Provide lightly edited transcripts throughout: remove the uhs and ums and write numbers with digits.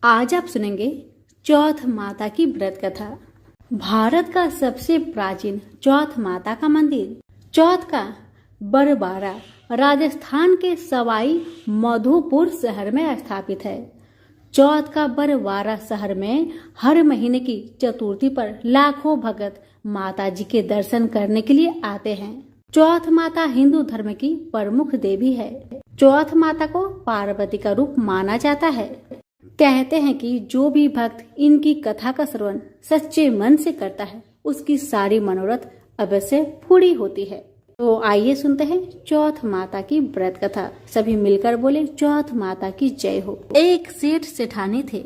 आज आप सुनेंगे चौथ माता की व्रत कथा। भारत का सबसे प्राचीन चौथ माता का मंदिर चौथ का बरबारा राजस्थान के सवाई माधोपुर शहर में स्थापित है। चौथ का बरबारा शहर में हर महीने की चतुर्थी पर लाखों भक्त माता जी के दर्शन करने के लिए आते हैं। चौथ माता हिंदू धर्म की प्रमुख देवी है। चौथ माता को पार्वती का रूप माना जाता है। कहते हैं कि जो भी भक्त इनकी कथा का श्रवण सच्चे मन से करता है उसकी सारी मनोरथ अवश्य पूरी होती है। तो आइए सुनते हैं चौथ माता की व्रत कथा। सभी मिलकर बोले चौथ माता की जय हो। एक सेठ सेठानी थे।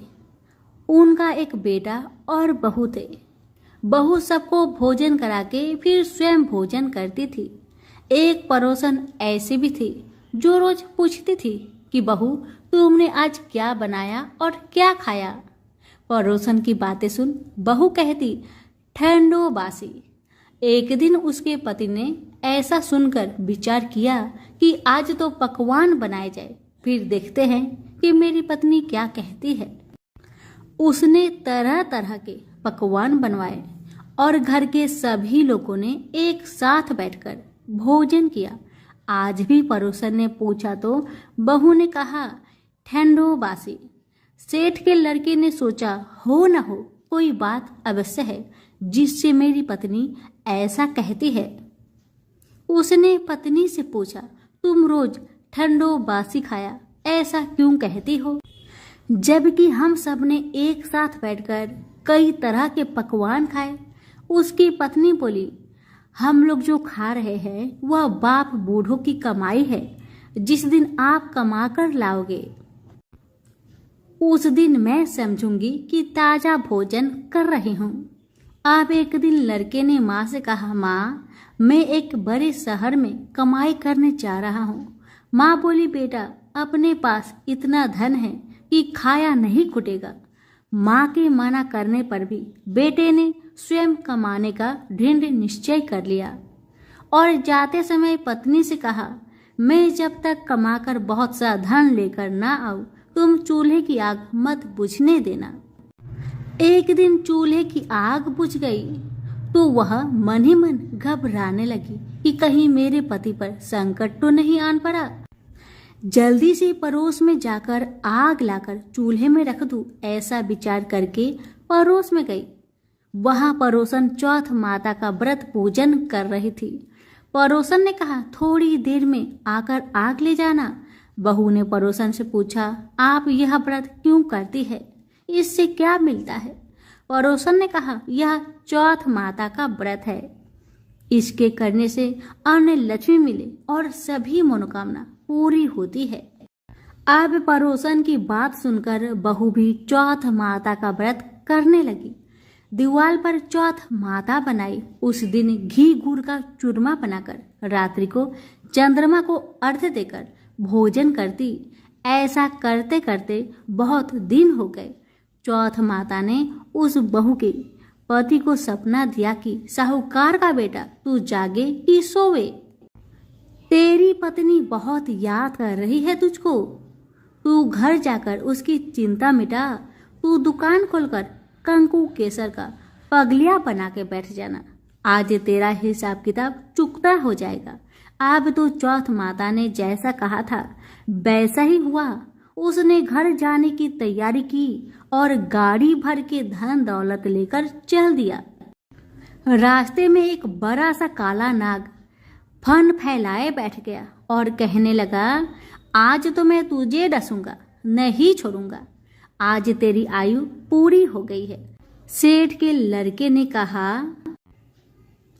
उनका एक बेटा और बहू थे। बहू सबको भोजन करा के फिर स्वयं भोजन करती थी। एक पड़ोसन ऐसी भी थी जो रोज पूछती थी कि बहू तुमने आज क्या बनाया और क्या खाया। पड़ोसन की बातें सुन बहू कहती ठंडो बासी। एक दिन उसके पति ने ऐसा सुनकर विचार किया कि आज तो पकवान बनाए जाए, फिर देखते हैं कि मेरी पत्नी क्या कहती है। उसने तरह तरह के पकवान बनवाए और घर के सभी लोगों ने एक साथ बैठकर भोजन किया। आज भी पड़ोसन ने पूछा तो बहू ने कहा ठंडो बासी। सेठ के लड़के ने सोचा हो न हो कोई बात अवश्य है जिससे मेरी पत्नी ऐसा कहती है। उसने पत्नी से पूछा तुम रोज ठंडो बासी खाया ऐसा क्यों कहती हो, जबकि हम सब ने एक साथ बैठकर कई तरह के पकवान खाए। उसकी पत्नी बोली हम लोग जो खा रहे हैं वह बाप बूढ़ों की कमाई है। जिस दिन आप कमा कर लाओगे उस दिन मैं समझूंगी कि ताजा भोजन कर रही हूँ। अब एक दिन लड़के ने माँ से कहा माँ मैं एक बड़े शहर में कमाई करने जा रहा हूँ। माँ बोली बेटा अपने पास इतना धन है कि खाया नहीं खुटेगा। माँ के मना करने पर भी बेटे ने स्वयं कमाने का दृढ़ निश्चय कर लिया और जाते समय पत्नी से कहा मैं जब तक कमाकर बहुत सा धन लेकर ना आऊं तुम चूल्हे की आग मत बुझने देना। एक दिन चूल्हे की आग बुझ गई तो वह मन ही मन घबराने लगी कि कहीं मेरे पति पर संकट तो नहीं आन पड़ा। जल्दी से पड़ोस में जाकर आग लाकर चूल्हे में रख दूं, ऐसा विचार करके पड़ोस में गई। वहां पड़ोसन चौथ माता का व्रत पूजन कर रही थी। पड़ोसन ने कहा थोड़ी देर में आकर आग ले जाना। बहू ने पड़ोसन से पूछा आप यह व्रत क्यों करती है, इससे क्या मिलता है। पड़ोसन ने कहा यह चौथ माता का व्रत है, इसके करने से अन्न लक्ष्मी मिले और सभी मनोकामना पूरी होती है। अब पड़ोसन की बात सुनकर बहू भी चौथ माता का व्रत करने लगी। दीवार पर चौथ माता बनाई। उस दिन घी गुड़ का चूरमा बनाकर रात्रि को चंद्रमा को अर्घ्य देकर भोजन करती। ऐसा करते करते बहुत दिन हो गए। चौथ माता ने उस बहू के पति को सपना दिया कि साहूकार का बेटा तू जागे कि सोवे, तेरी पत्नी बहुत याद कर रही है तुझको। तू घर जाकर उसकी चिंता मिटा। तू दुकान खोलकर कंकु केसर का पगलिया बना के बैठ जाना। आज तेरा हिसाब किताब चुकता हो जाएगा। अब तो चौथ माता ने जैसा कहा था वैसा ही हुआ। उसने घर जाने की तैयारी की और गाड़ी भर के धन दौलत लेकर चल दिया। रास्ते में एक बड़ा सा काला नाग फन फैलाए बैठ गया और कहने लगा आज तो मैं तुझे डसूंगा नहीं छोड़ूंगा। आज तेरी आयु पूरी हो गई है। सेठ के लड़के ने कहा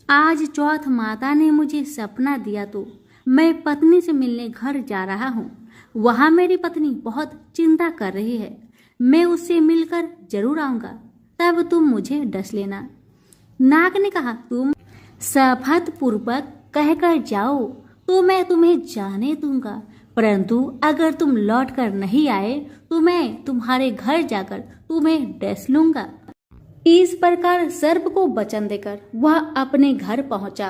आज चौथ माता ने मुझे सपना दिया तो मैं पत्नी से मिलने घर जा रहा हूँ। वहाँ मेरी पत्नी बहुत चिंता कर रही है। मैं उससे मिलकर जरूर आऊंगा, तब तुम मुझे डस लेना। नाग ने कहा तुम शपथ पूर्वक कहकर जाओ तो मैं तुम्हें जाने दूंगा, परंतु अगर तुम लौट कर नहीं आए तो मैं तुम्हारे घर जाकर तुम्हें डस लूंगा। इस प्रकार सर्प को वचन देकर वह अपने घर पहुंचा।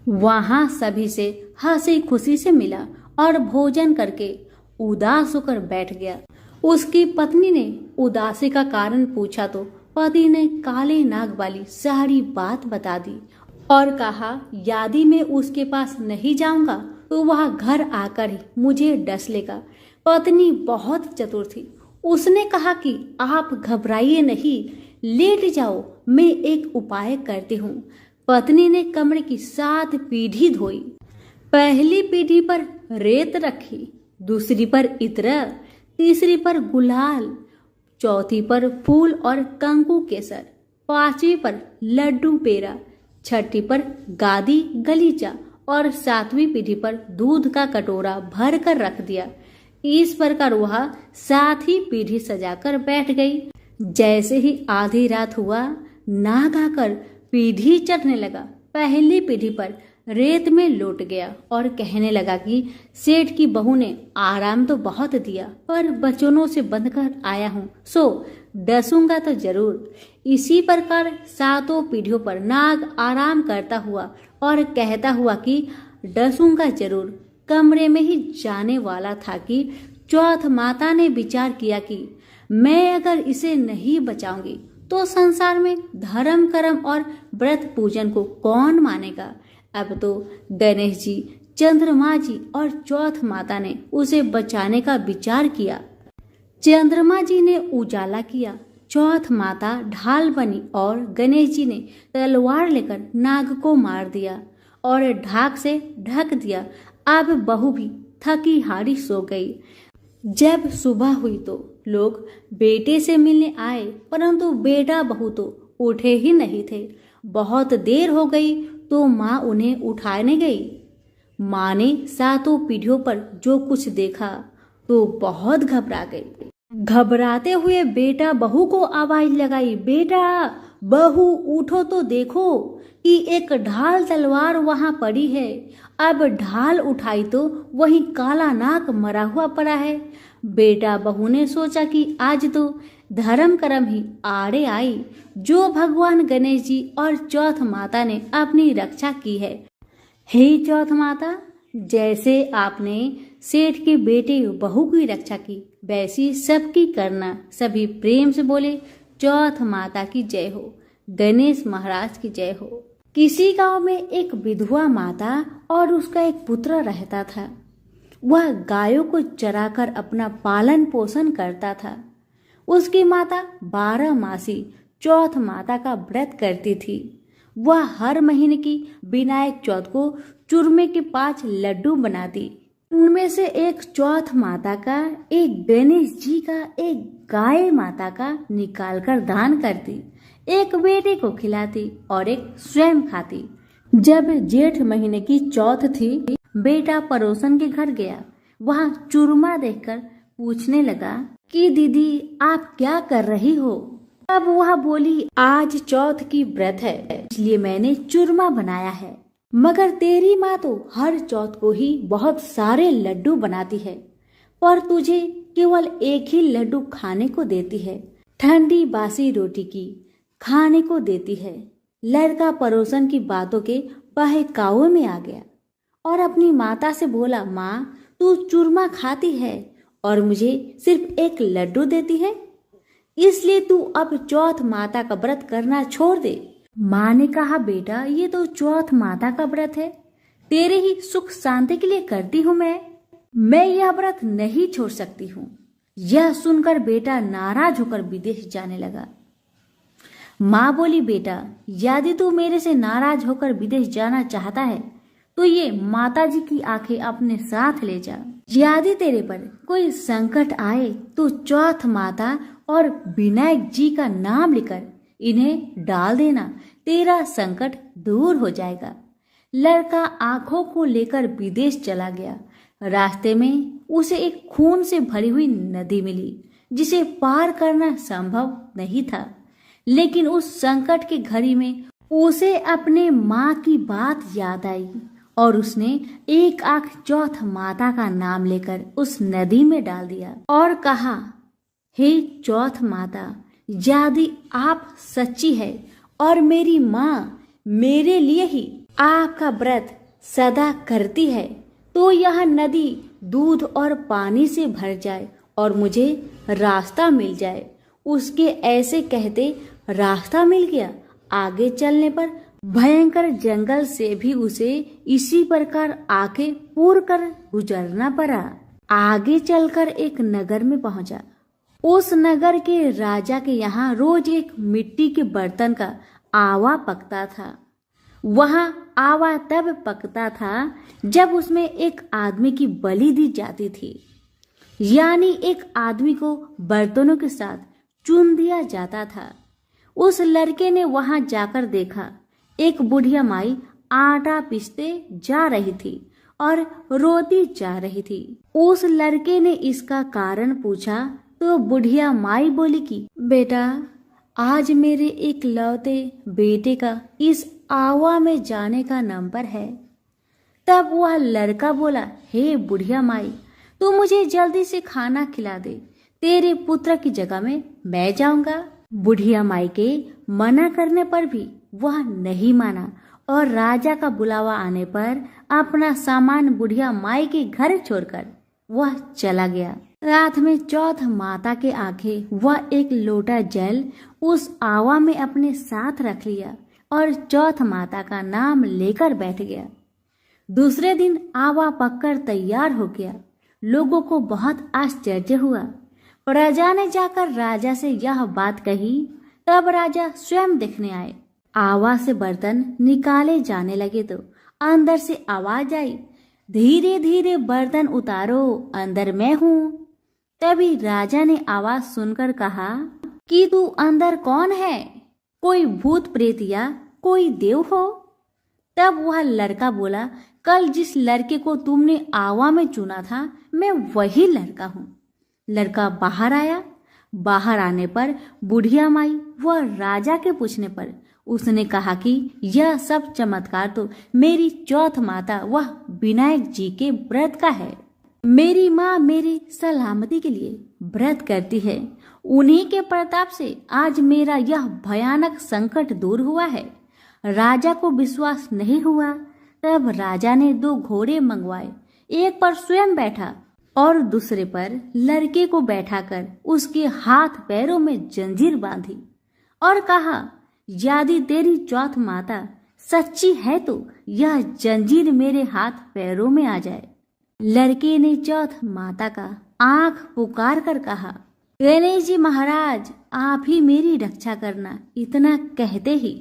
वहां सभी से हंसी खुशी से मिला और भोजन करके उदास होकर बैठ गया। उसकी पत्नी ने उदासी का कारण पूछा तो पति ने काले नाग वाली सारी बात बता दी और कहा, यदि मैं उसके पास नहीं जाऊंगा तो वह घर आकर ही मुझे डस लेगा। पत्नी बहुत चतुर थी। उसने कहा कि आप घबराइए नहीं, लेट जाओ, मैं एक उपाय करती हूँ। पत्नी ने कमरे की 7 पीढ़ी धोई। पहली पीढ़ी पर रेत रखी, दूसरी पर इत्र, तीसरी पर गुलाल, चौथी पर फूल और कंकु केसर, पांचवी पर लड्डू पेड़ा, छठी पर गादी गलीचा और 7वीं पीढ़ी पर दूध का कटोरा भर कर रख दिया। इस प्रकार वह 7वीं पीढ़ी सजाकर बैठ गई। जैसे ही आधी रात हुआ, नाग आकर पीढ़ी चढ़ने लगा। पहली पीढ़ी पर रेत में लौट गया और कहने लगा कि सेठ की बहू ने आराम तो बहुत दिया, पर बचनों से बंध कर आया हूँ, सो डसूंगा तो जरूर। इसी प्रकार 7 पीढ़ियों पर नाग आराम करता हुआ और कहता हुआ कि डसूंगा जरूर कमरे में ही जाने वाला था कि चौथ माता ने विचार किया कि मैं अगर इसे नहीं बचाऊंगी तो संसार में धर्म कर्म और व्रत पूजन को कौन मानेगा। अब तो गणेश जी, चंद्रमा जी और चौथ माता ने उसे बचाने का विचार किया। चंद्रमा जी ने उजाला किया, चौथ माता ढाल बनी और गणेश जी ने तलवार लेकर नाग को मार दिया और ढाक से ढक दिया। अब बहू भी थकी हारी सो गई। जब सुबह हुई तो लोग बेटे से मिलने आए, परंतु बेटा बहू तो उठे ही नहीं थे। बहुत देर हो गई तो माँ उन्हें उठाने गई। माँ ने 7 पीढ़ियों पर जो कुछ देखा तो बहुत घबरा गई। घबराते हुए बेटा बहू को आवाज लगाई, बेटा बहू उठो तो देखो कि एक ढाल तलवार वहां पड़ी है। अब ढाल उठाई तो वही काला नाग मरा हुआ पड़ा है। बेटा बहू ने सोचा कि आज तो धर्म कर्म ही आड़े आई, जो भगवान गणेश जी और चौथ माता ने अपनी रक्षा की है। हे चौथ माता, जैसे आपने सेठ के बेटे बहू की रक्षा की, वैसी सबकी करना। सभी प्रेम से बोले, चौथ माता की जय हो, गणेश महाराज की जय हो। किसी गांव में एक विधवा माता और उसका एक पुत्र रहता था। वह गायों को चराकर अपना पालन पोषण करता था। उसकी माता 12 मासी चौथ माता का व्रत करती थी। वह हर महीने की विनायक चौथ को चूरमे के 5 लड्डू बनाती। उनमें से एक चौथ माता का, एक गणेश जी का, एक गाय माता का निकालकर दान करती, एक बेटे को खिलाती और एक स्वयं खाती। जब जेठ महीने की चौथ थी, बेटा पड़ोसन के घर गया। वहां चूरमा देखकर पूछने लगा कि दीदी आप क्या कर रही हो। अब वह बोली, आज चौथ की व्रत है, इसलिए मैंने चूरमा बनाया है। मगर तेरी माँ तो हर चौथ को ही बहुत सारे लड्डू बनाती है, पर तुझे केवल एक ही लड्डू खाने को देती है। ठंडी बासी रोटी की खाने को देती है। लड़का पड़ोसन की बातों के बहकावे में आ गया और अपनी माता से बोला, माँ तू चूरमा खाती है और मुझे सिर्फ एक लड्डू देती है, इसलिए तू अब चौथ माता का व्रत करना छोड़ दे। माँ ने कहा, बेटा ये तो चौथ माता का व्रत है, तेरे ही सुख शांति के लिए करती हूँ मैं यह व्रत नहीं छोड़ सकती हूँ। यह सुनकर बेटा नाराज होकर विदेश जाने लगा। माँ बोली, बेटा यदि तू मेरे से नाराज होकर विदेश जाना चाहता है तो ये माताजी की आंखें अपने साथ ले जा। यदि तेरे पर कोई संकट आए तो चौथ माता और विनायक जी का नाम लेकर इन्हें डाल देना, तेरा संकट दूर हो जाएगा। लड़का आंखों को लेकर विदेश चला गया। रास्ते में उसे एक खून से भरी हुई नदी मिली, जिसे पार करना संभव नहीं था। लेकिन उस संकट की घड़ी में उसे अपने माँ की बात याद आई और उसने एक आंख चौथ माता का नाम लेकर उस नदी में डाल दिया और कहा, हे चौथ माता, यदि आप सच्ची है और मेरी माँ मेरे लिए ही आपका व्रत सदा करती है तो यह नदी दूध और पानी से भर जाए और मुझे रास्ता मिल जाए। उसके ऐसे कहते रास्ता मिल गया। आगे चलने पर भयंकर जंगल से भी उसे इसी प्रकार आके पूर कर गुजरना पड़ा। आगे चलकर एक नगर में पहुंचा। उस नगर के राजा के यहाँ रोज एक मिट्टी के बर्तन का आवा पकता था। वहाँ आवा तब पकता था जब उसमें एक आदमी की बलि दी जाती थी, यानी एक आदमी को बर्तनों के साथ चुन दिया जाता था। उस लड़के ने वहां जाकर देखा, एक बुढ़िया माई आटा पीसते जा रही थी और रोती जा रही थी। उस लड़के ने इसका कारण पूछा तो बुढ़िया माई बोली कि बेटा, आज मेरे एक लौते बेटे का इस आवा में जाने का नंबर है। तब वह लड़का बोला, हे बुढ़िया माई, तू मुझे जल्दी से खाना खिला दे, तेरे पुत्र की जगह में मैं जाऊंगा। बुढ़िया माई के मना करने पर भी वह नहीं माना और राजा का बुलावा आने पर अपना सामान बुढ़िया माई के घर छोड़कर वह चला गया। रात में चौथ माता के आंखें वह एक लोटा जल उस आवा में अपने साथ रख लिया और चौथ माता का नाम लेकर बैठ गया। दूसरे दिन आवा पककर तैयार हो गया। लोगों को बहुत आश्चर्य हुआ। प्रजा ने जाकर राजा से यह बात कही। तब राजा स्वयं देखने आए। आवा से बर्तन निकाले जाने लगे तो अंदर से आवाज आई, धीरे धीरे बर्तन उतारो, अंदर मैं हूँ। तभी राजा ने आवाज सुनकर कहा कि तू अंदर कौन है? कोई भूत प्रेत या कोई देव हो? तब वह लड़का बोला, कल जिस लड़के को तुमने आवा में चुना था, मैं वही लड़का हूँ। लड़का बाहर आया। बाहर आने पर बुढ़िया माई वह राजा के पूछने पर उसने कहा कि यह सब चमत्कार तो मेरी चौथ माता वह विनायक जी के व्रत का है। मेरी माँ मेरी सलामती के लिए व्रत करती है। उन्हीं के प्रताप से आज मेरा यह भयानक संकट दूर हुआ है। राजा को विश्वास नहीं हुआ। तब राजा ने 2 घोड़े मंगवाए। एक पर स्वयं बैठा और दूसरे पर लड़के को बैठाकर उसके हाथ पैरों में जंजीर बांधी और कहा, यदि तेरी चौथ माता सच्ची है तो यह जंजीर मेरे हाथ पैरों में आ जाए। लड़के ने चौथ माता का आंख पुकार कर कहा, गणेश जी महाराज, आप ही मेरी रक्षा करना। इतना कहते ही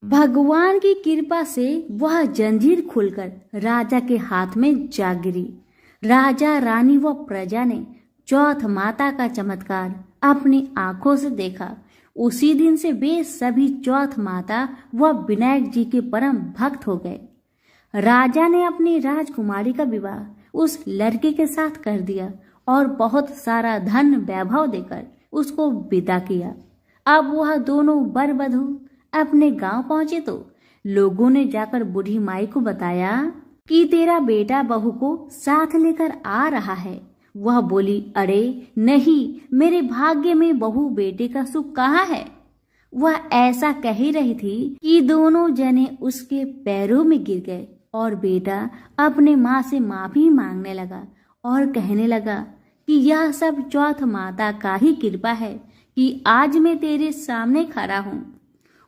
भगवान की कृपा से वह जंजीर खुलकर राजा के हाथ में जा गिरी। राजा, रानी व प्रजा ने चौथ माता का चमत्कार अपनी आंखों से देखा। उसी दिन से वे सभी चौथ माता व विनायक जी के परम भक्त हो गए। राजा ने अपनी राजकुमारी का विवाह उस लड़के के साथ कर दिया और बहुत सारा धन वैभव देकर उसको विदा किया। अब वह दोनों वर वधू अपने गांव पहुंचे तो लोगों ने जाकर बूढ़ी माई को बताया कि तेरा बेटा बहू को साथ लेकर आ रहा है। वह बोली, अरे नहीं, मेरे भाग्य में बहू बेटे का सुख कहाँ है। वह ऐसा कह ही रही थी कि दोनों जने उसके पैरों में गिर गए और बेटा अपने माँ से माफी मांगने लगा और कहने लगा कि यह सब चौथ माता का ही कृपा है कि आज मैं तेरे सामने खड़ा हूँ।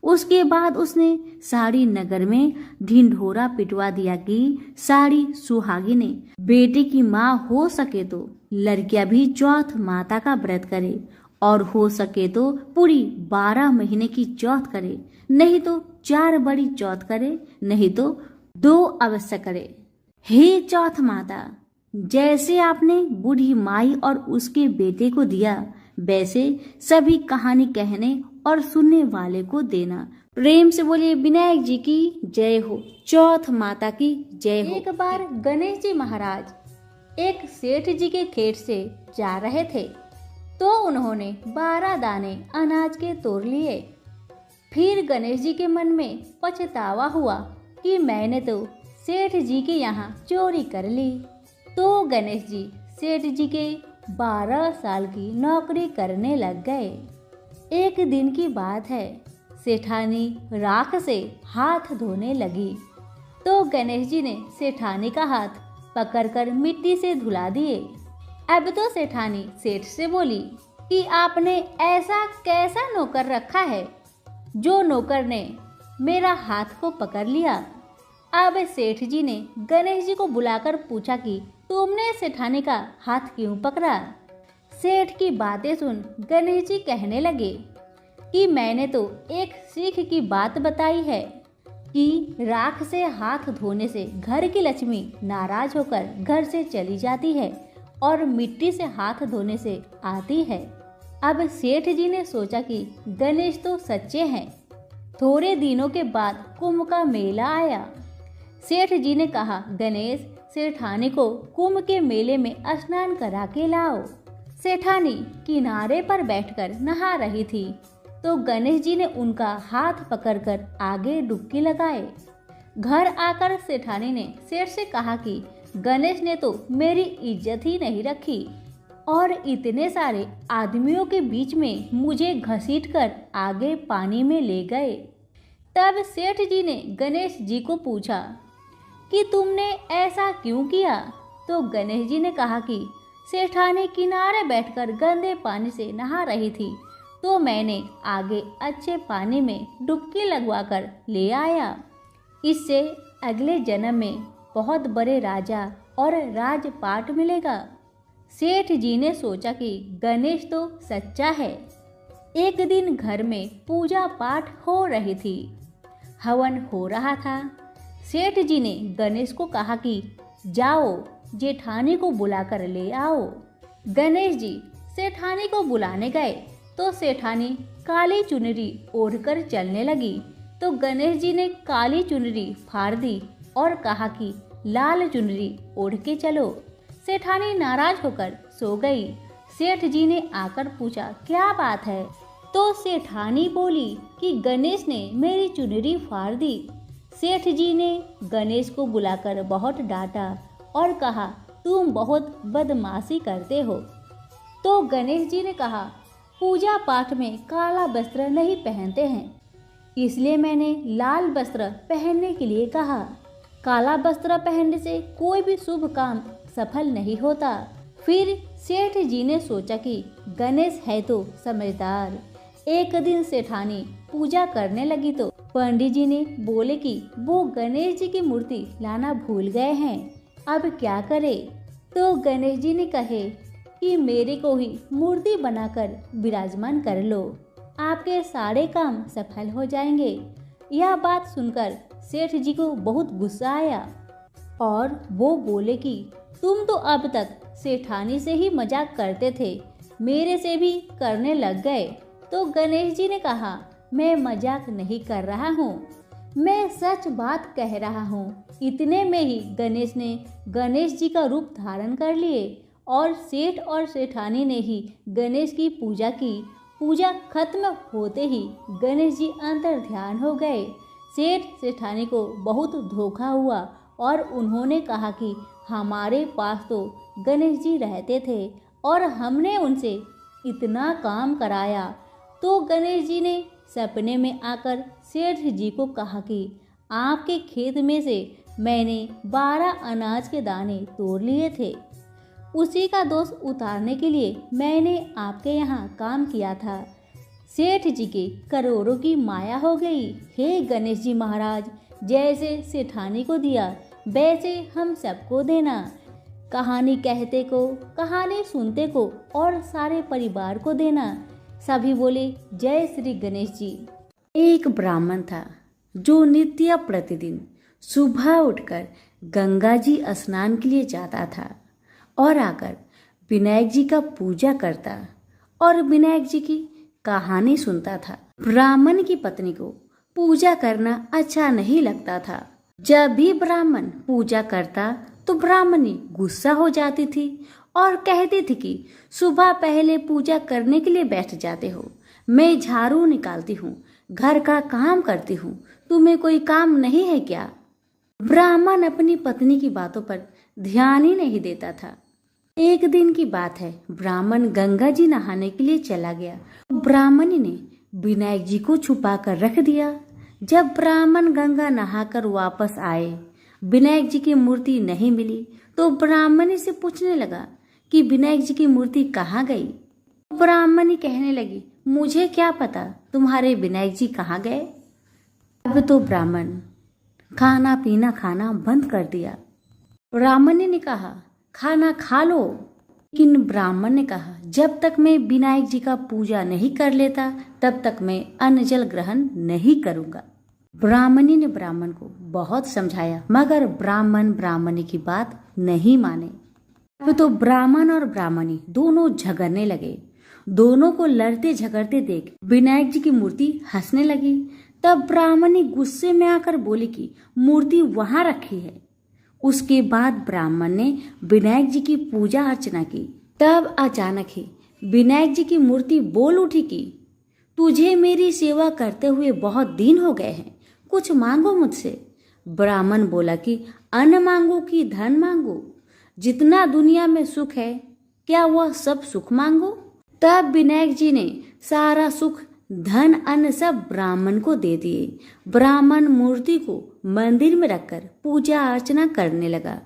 उसके बाद उसने सारी नगर में ढिंढोरा पिटवा दिया कि सारी सुहागिनें बेटे की माँ हो सके तो लड़कियां भी चौथ माता का व्रत करे और हो सके तो पूरी 12 महीने की चौथ करे, नहीं तो 4 बड़ी चौथ करे, नहीं तो 2 अवश्य करे। हे चौथ माता, जैसे आपने बूढ़ी माई और उसके बेटे को दिया, वैसे सभी कहानी कहने और सुनने वाले को देना। प्रेम से बोलिए विनायक जी की जय हो, चौथ माता की जय हो। एक बार गणेश जी महाराज एक सेठ जी के खेत से जा रहे थे तो उन्होंने 12 दाने अनाज के तोड़ लिए। फिर गणेश जी के मन में पछतावा हुआ कि मैंने तो सेठ जी के यहाँ चोरी कर ली। तो गणेश जी सेठ जी के 12 साल की नौकरी करने लग गए। एक दिन की बात है, सेठानी राख से हाथ धोने लगी तो गणेश जी ने सेठानी का हाथ पकड़कर मिट्टी से धुला दिए। अब तो सेठानी सेठ से बोली कि आपने ऐसा कैसा नौकर रखा है जो नौकर ने मेरा हाथ को पकड़ लिया। अब सेठ जी ने गणेश जी को बुलाकर पूछा कि तुमने सेठानी का हाथ क्यों पकड़ा। सेठ की बातें सुन गणेश जी कहने लगे कि मैंने तो एक सीख की बात बताई है कि राख से हाथ धोने से घर की लक्ष्मी नाराज होकर घर से चली जाती है और मिट्टी से हाथ धोने से आती है। अब सेठ जी ने सोचा कि गणेश तो सच्चे हैं। थोड़े दिनों के बाद कुंभ का मेला आया। सेठ जी ने कहा, गणेश, सेठानी को कुंभ के मेले में स्नान करा के लाओ। सेठानी किनारे पर बैठकर नहा रही थी तो गणेश जी ने उनका हाथ पकड़कर आगे डुबकी लगाए। घर आकर सेठानी ने सेठ से कहा कि गणेश ने तो मेरी इज्जत ही नहीं रखी और इतने सारे आदमियों के बीच में मुझे घसीटकर आगे पानी में ले गए। तब सेठ जी ने गणेश जी को पूछा कि तुमने ऐसा क्यों किया। तो गणेश जी ने कहा कि सेठानी किनारे बैठकर गंदे पानी से नहा रही थी तो मैंने आगे अच्छे पानी में डुबकी लगवाकर ले आया। इससे अगले जन्म में बहुत बड़े राजा और राजपाट मिलेगा। सेठ जी ने सोचा कि गणेश तो सच्चा है। एक दिन घर में पूजा पाठ हो रही थी, हवन हो रहा था। सेठ जी ने गणेश को कहा कि जाओ जेठानी को बुलाकर ले आओ। गणेश जी सेठानी को बुलाने गए तो सेठानी काली चुनरी ओढ़कर चलने लगी तो गणेश जी ने काली चुनरी फाड़ दी और कहा कि लाल चुनरी ओढ़ के चलो। सेठानी नाराज होकर सो गई। सेठ जी ने आकर पूछा, क्या बात है? तो सेठानी बोली कि गणेश ने मेरी चुनरी फाड़ दी। सेठ जी ने गणेश को बुलाकर बहुत डांटा और कहा, तुम बहुत बदमाशी करते हो। तो गणेश जी ने कहा, पूजा पाठ में काला वस्त्र नहीं पहनते हैं, इसलिए मैंने लाल वस्त्र पहनने के लिए कहा। काला वस्त्र पहनने से कोई भी शुभ काम सफल नहीं होता। फिर सेठ जी ने सोचा कि गणेश है तो समझदार। एक दिन सेठानी पूजा करने लगी तो पंडित जी ने बोले कि वो गणेश जी की मूर्ति लाना भूल गए हैं, अब क्या करे। तो गणेश जी ने कहे कि मेरे को ही मूर्ति बनाकर विराजमान कर लो, आपके सारे काम सफल हो जाएंगे। यह बात सुनकर सेठ जी को बहुत गुस्सा आया और वो बोले कि तुम तो अब तक सेठानी से ही मजाक करते थे, मेरे से भी करने लग गए। तो गणेश जी ने कहा, मैं मजाक नहीं कर रहा हूँ, मैं सच बात कह रहा हूँ। इतने में ही गणेश ने गणेश जी का रूप धारण कर लिए और सेठ और सेठानी ने ही गणेश की पूजा की। पूजा खत्म होते ही गणेश जी अंतर ध्यान हो गए। सेठ सेठानी को बहुत धोखा हुआ और उन्होंने कहा कि हमारे पास तो गणेश जी रहते थे और हमने उनसे इतना काम कराया। तो गणेश जी ने सपने में आकर सेठ जी को कहा कि आपके खेत में से मैंने 12 अनाज के दाने तोड़ लिए थे, उसी का दोष उतारने के लिए मैंने आपके यहाँ काम किया था। सेठ जी के करोड़ों की माया हो गई। हे गणेश जी महाराज, जैसे सेठानी को दिया वैसे हम सबको देना। कहानी कहते को, कहानी सुनते को और सारे परिवार को देना। सभी बोले जय श्री गणेश जी। एक ब्राह्मण था जो नित्य प्रतिदिन सुबह उठकर गंगा जी स्नान के लिए जाता था और आकर विनायक जी का पूजा करता और विनायक जी की कहानी सुनता था। ब्राह्मण की पत्नी को पूजा करना अच्छा नहीं लगता था। जब भी ब्राह्मण पूजा करता तो ब्राह्मणी गुस्सा हो जाती थी और कहती थी कि सुबह पहले पूजा करने के लिए बैठ जाते हो, मैं झाड़ू निकालती हूँ, घर का काम करती हूँ, तुम्हें कोई काम नहीं है क्या? ब्राह्मण अपनी पत्नी की बातों पर ध्यान ही नहीं देता था। एक दिन की बात है, ब्राह्मण गंगा जी नहाने के लिए चला गया। ब्राह्मणी ने विनायक जी को छुपा कर रख दिया। जब ब्राह्मण गंगा नहाकर वापस आए, विनायक जी की मूर्ति नहीं मिली तो ब्राह्मणी से पूछने लगा कि विनायक जी की मूर्ति कहाँ गई। ब्राह्मणी कहने लगी, मुझे क्या पता तुम्हारे विनायक जी कहाँ गए। अब तो ब्राह्मण खाना पीना खाना बंद कर दिया। ब्राह्मणी ने कहा, खाना खा लो। लेकिन ब्राह्मण ने कहा, जब तक मैं विनायक जी का पूजा नहीं कर लेता तब तक मैं अन्न जल ग्रहण नहीं करूंगा। ब्राह्मणी ने ब्राह्मण को बहुत समझाया, मगर ब्राह्मण ब्राह्मणी की बात नहीं माने। अब तो ब्राह्मण और ब्राह्मणी दोनों झगड़ने लगे। दोनों को लड़ते झगड़ते देख विनायक जी की मूर्ति हंसने लगी। तब ब्राह्मणी गुस्से में आकर बोली कि मूर्ति वहां रखी है। उसके बाद ब्राह्मण ने विनायक जी की पूजा अर्चना की। तब अचानक ही विनायक जी की मूर्ति बोल उठी कि तुझे मेरी सेवा करते हुए बहुत दिन हो गए हैं, कुछ मांगो मुझसे। ब्राह्मण बोला कि अन्न मांगो कि धन मांगो, जितना दुनिया में सुख है क्या वह सब सुख मांगो। तब विनायक जी ने सारा सुख धन अन्न सब ब्राह्मण को दे दिए। ब्राह्मण मूर्ति को मंदिर में रखकर पूजा अर्चना करने लगा।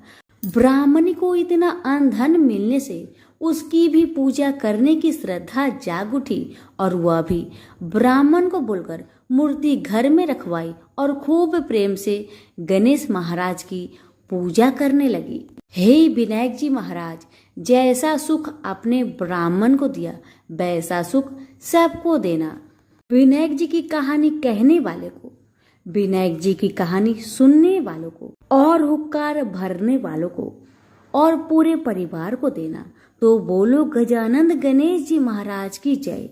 ब्राह्मणी को इतना अन्न धन मिलने से उसकी भी पूजा करने की श्रद्धा जाग उठी और वह भी ब्राह्मण को बोलकर मूर्ति घर में रखवाई और खूब प्रेम से गणेश महाराज की पूजा करने लगी। हे विनायक जी महाराज, जैसा सुख अपने ब्राह्मण को दिया वैसा सुख सबको देना। विनायक जी की कहानी कहने वाले को, विनायक जी की कहानी सुनने वालों को और हुक्कार भरने वालों को और पूरे परिवार को देना। तो बोलो गजानंद गणेश जी महाराज की जय,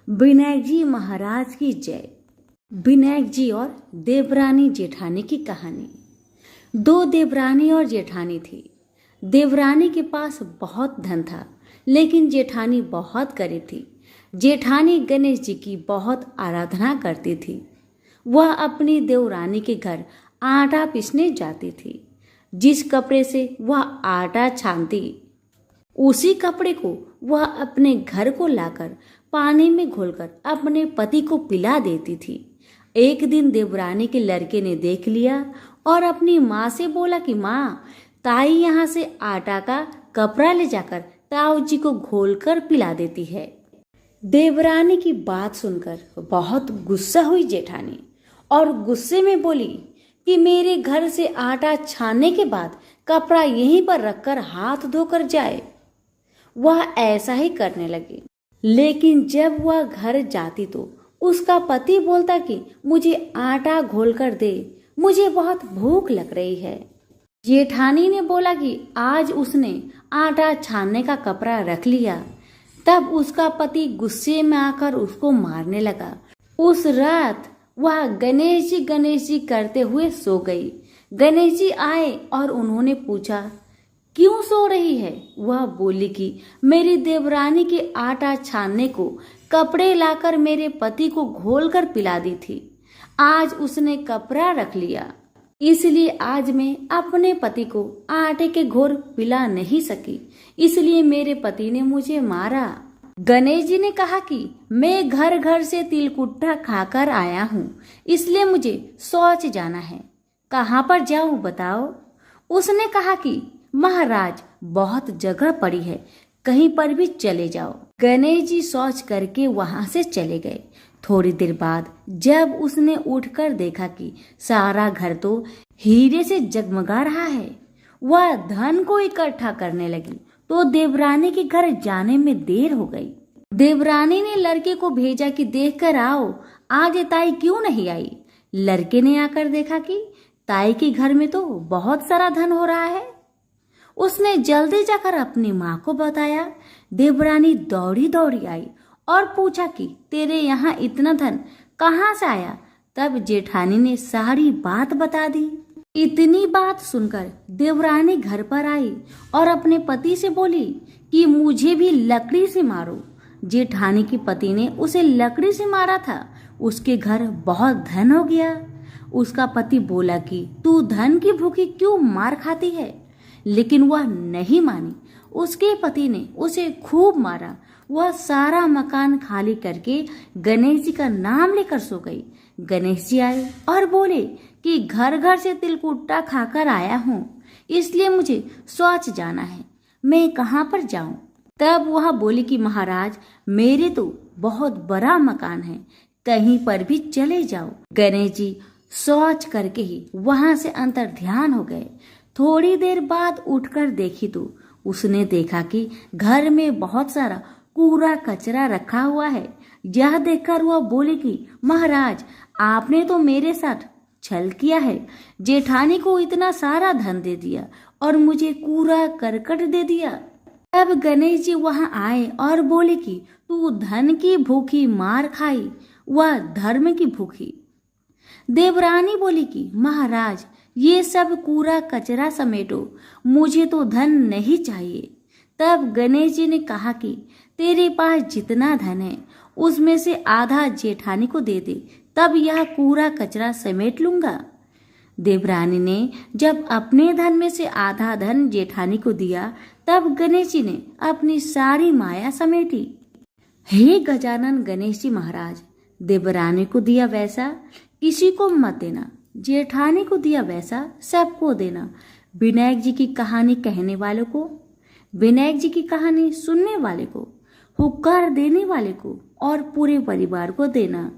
विनायक जी महाराज की जय। विनायक जी और देवरानी जेठानी की कहानी। दो देवरानी और जेठानी थी। देवरानी के पास बहुत धन था, लेकिन जेठानी बहुत गरीब थी। जेठानी गणेश जी की बहुत आराधना करती थी। वह अपनी देवरानी के घर आटा पीसने जाती थी। जिस कपड़े से वह आटा छानती उसी कपड़े को वह अपने घर को लाकर पानी में घोलकर अपने पति को पिला देती थी। एक दिन देवरानी के लड़के ने देख लिया और अपनी माँ से बोला कि माँ, ताई यहाँ से आटा का कपड़ा ले जाकर ताऊ जी को घोलकर पिला देती है। देवरानी की बात सुनकर बहुत गुस्सा हुई जेठानी और गुस्से में बोली कि मेरे घर से आटा छानने के बाद कपड़ा यहीं पर रखकर हाथ धोकर जाए। वह ऐसा ही करने लगी। लेकिन जब वह घर जाती तो उसका पति बोलता कि मुझे आटा घोलकर दे, मुझे बहुत भूख लग रही है। जेठानी ने बोला कि आज उसने आटा छानने का कपड़ा रख लिया। तब उसका पति गुस्से में आकर उसको मारने लगा। उस रात वह गणेश जी करते हुए सो गई। गणेश जी आए और उन्होंने पूछा, क्यों सो रही है? वह बोली कि मेरी देवरानी के आटा छानने को कपड़े लाकर मेरे पति को घोलकर पिला दी थी। आज उसने कपड़ा रख लिया, इसलिए आज मैं अपने पति को आटे के घोर पिला नहीं सकी, इसलिए मेरे पति ने मुझे मारा। गणेश जी ने कहा कि मैं घर घर से तिलकुट्टा खाकर आया हूँ, इसलिए मुझे शौच जाना है। कहाँ पर जाऊँ बताओ? उसने कहा कि महाराज, बहुत जगह पड़ी है, कहीं पर भी चले जाओ। गणेश जी शौच करके वहां से चले गए। थोड़ी देर बाद जब उसने उठकर देखा कि सारा घर तो हीरे से जगमगा रहा है, वह धन को इकट्ठा करने लगी तो देवरानी के घर जाने में देर हो गई। देवरानी ने लड़के को भेजा कि देख कर आओ, आज ताई क्यों नहीं आई। लड़के ने आकर देखा कि ताई के घर में तो बहुत सारा धन हो रहा है। उसने जल्दी जाकर अपनी माँ को बताया। देवरानी दौड़ी दौड़ी आई और पूछा कि तेरे यहाँ इतना धन कहाँ से आया। तब जेठानी ने सारी बात बता दी। इतनी बात सुनकर देवरानी घर पर आई और अपने पति से बोली कि मुझे भी लकड़ी से मारो। जेठानी के पति ने उसे लकड़ी से मारा था, उसके घर बहुत धन हो गया। उसका पति बोला कि तू धन की भूखी क्यों मार खाती है, लेकिन वह नहीं मानी। उसके पति ने उसे खूब मारा। वह सारा मकान खाली करके गणेश जी का नाम लेकर सो गई। गणेश जी आए और बोले कि घर घर से तिलकुट्टा खाकर आया हूँ, इसलिए मुझे शौच जाना है। मैं कहाँ पर जाऊं? तब वह बोली कि महाराज, मेरे तो बहुत बड़ा मकान है, कहीं पर भी चले जाओ। गणेश जी शौच करके ही वहां से अंतर ध्यान हो गए। थोड़ी देर बाद उठकर देखी तो उसने देखा कि घर में बहुत सारा कूड़ा कचरा रखा हुआ है। यह देखकर वह बोले कि महाराज, आपने तो मेरे साथ छल किया है। जेठानी को इतना सारा धन दे दिया और मुझे कूड़ा करकट दे दिया। तब गणेश जी वहां आए और बोले कि तू धन की भूखी मार खाई, वह धर्म की भूखी। देवरानी बोली कि महाराज, ये सब कूड़ा कचरा समेटो, मुझे तो धन नहीं चाहिए। तब गणेश जी ने कहा कि तेरे पास जितना धन है उसमें से आधा जेठानी को दे दे, तब यह कूड़ा कचरा समेट लूंगा। देवरानी ने जब अपने धन में से आधा धन जेठानी को दिया, तब गणेश जी ने अपनी सारी माया समेटी। हे गजानन गणेश जी महाराज, देवरानी को दिया वैसा किसी को मत देना, जेठानी को दिया वैसा सबको देना। विनायक जी की कहानी कहने वालों को, विनायक जी की कहानी सुनने वाले को, हुक्कार देने वाले को और पूरे परिवार को देना।